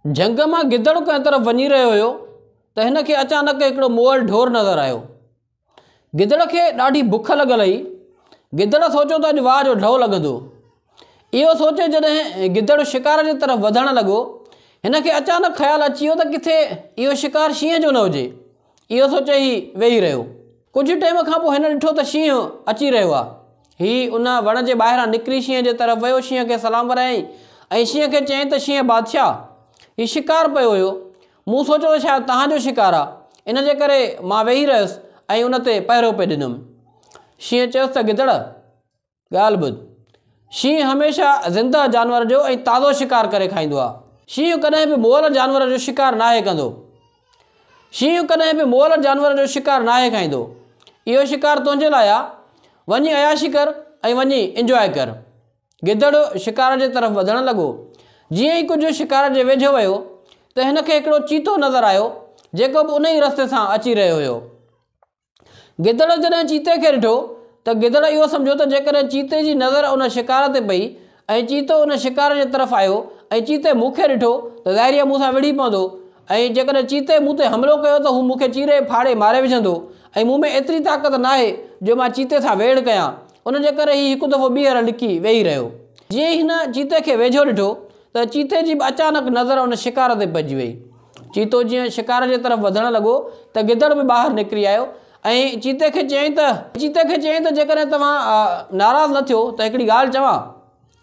जंग में गिदड़ कंहिं तरफ़ वञी रहियो हुयो त हिन खे अचानक हिकिड़ो मुअल ढोर नज़र आयो। गिदड़ खे ॾाढी बुख लॻल हुई। गिदड़ सोचियो त अॼु वाह जो ढो लॻंदो। इहो सोचे जॾहिं गिदड़ शिकार जे तरफ़ वधणु लॻो, हिन खे अचानक ख़्यालु अची वियो त किथे इहो शिकार शींहं जो न हुजे। इहो सोचे ही वेही रहियो। कुझु टाइम खां पोइ हिन ॾिठो त शींहं अची रहियो आहे। हीउ उन वण जे ॿाहिरां निकिरी शींहं जे तरफ़ वियो, शींहं खे सलाम वरायईं ऐं शींहं खे चयईं त शींहं बादशाह, हीउ शिकार पियो हुयो, मूं सोचियो त शायदि तव्हांजो शिकार आहे, इन जे करे मां वेही रहियुसि ऐं उन ते पहिरो पे ॾिनमि। शींहं चयोसि त गिदड़ ॻाल्हि ॿुध, शींहं हमेशह ज़िंदा जानवर जो ऐं ताज़ो शिकार करे खाईंदो आहे। शींहं कॾहिं बि मुअल जानवर जो शिकार नाहे कंदो। शींहं कॾहिं बि मुअल जानवर जो शिकार नाहे खाईंदो। इहो शिकार तुंहिंजे लाइ आहे, वञी अयाशी कर ऐं वञी इंजॉय कर। गिदड़ शिकार जे तरफ़ वधणु लॻो। जीअं ई कुझु शिकार जे वेझो वियो त हिन खे हिकिड़ो चीतो नज़र आयो जेको बि उन ई रस्ते सां अची रहियो हुयो। गिदड़ जॾहिं चीते खे ॾिठो त गिदड़ इहो सम्झो त जेकॾहिं चीते जी नज़र उन शिकार ते पई ऐं चीतो उन शिकार जे तरफ़ आयो ऐं चीते मूंखे ॾिठो त ज़ाहिर आहे मूंसां विढ़ी पवंदो ऐं जेकॾहिं चीते मूं ते हमिलो कयो त हू मूंखे चीरे फाड़े मारे विझंदो ऐं मूं में एतिरी ताक़त नाहे जो मां चीते सां वेड़ कयां। उन जे करे ही हिकु दफ़ो ॿीहर लिकी वेही रहियो। जीअं ई हिन चीते खे वेझो ॾिठो त चीते जी अचानक नज़र उन शिकार ते पइजी वई। चीतो जीअं शिकार जे तरफ़ वधणु लॻो त गिदड़ बि ॿाहिरि निकिरी आयो ऐं चीते खे चयईं त जेकॾहिं तव्हां नाराज़ न थियो त हिकिड़ी ॻाल्हि चवां।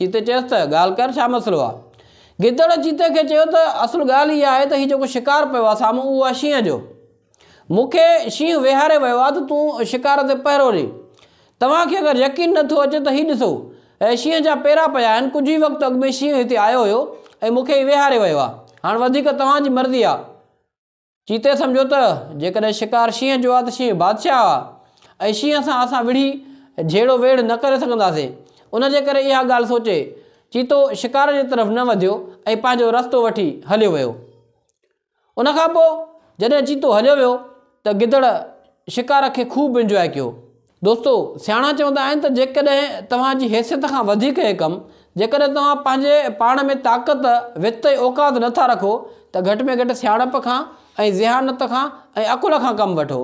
चीते चयसि त ॻाल्हि कर, छा मसइलो आहे? गिदड़ चीते खे चयो त असुलु ॻाल्हि इहा आहे त हीउ जेको शिकार पियो आहे साम्हूं, उहो आहे शींहं जो। मूंखे शींहं विहारे वियो आहे त तूं शिकार ते पहिरो ॾे। तव्हांखे अगरि यकीन नथो अचे त हीउ ॾिसो, ऐं शींहं जा पेरा पिया आहिनि। कुझु ई वक़्तु अॻु में शींहं हिते आयो हुयो ऐं मूंखे विहारे वियो आहे। हाणे वधीक तव्हांजी मर्ज़ी आहे। चीते सम्झो त जेकॾहिं शिकार शींहं जो आहे त शींहं बादशाह आहे ऐं शींहं सां असां विढ़ी जहिड़ो वेड़ न करे सघंदासीं। उन जे करे इहा ॻाल्हि सोचे चीतो शिकार जे तरफ़ न वधियो ऐं पंहिंजो रस्तो वठी हलियो वियो। उन खां पोइ जॾहिं चीतो हलियो वियो त गिदड़ शिकार खे ख़ूब इंजॉय कयो। दोस्तो, सियाणा चवंदा आहिनि त जेकॾहिं तव्हांजी हैसियत खां वधीक हे कमु, जेकॾहिं तव्हां पंहिंजे पाण में ताक़त वित औकात नथा रखो त घटि में घटि सियाणप खां ऐं ज़हानत खां ऐं अकुल खां कमु वठो।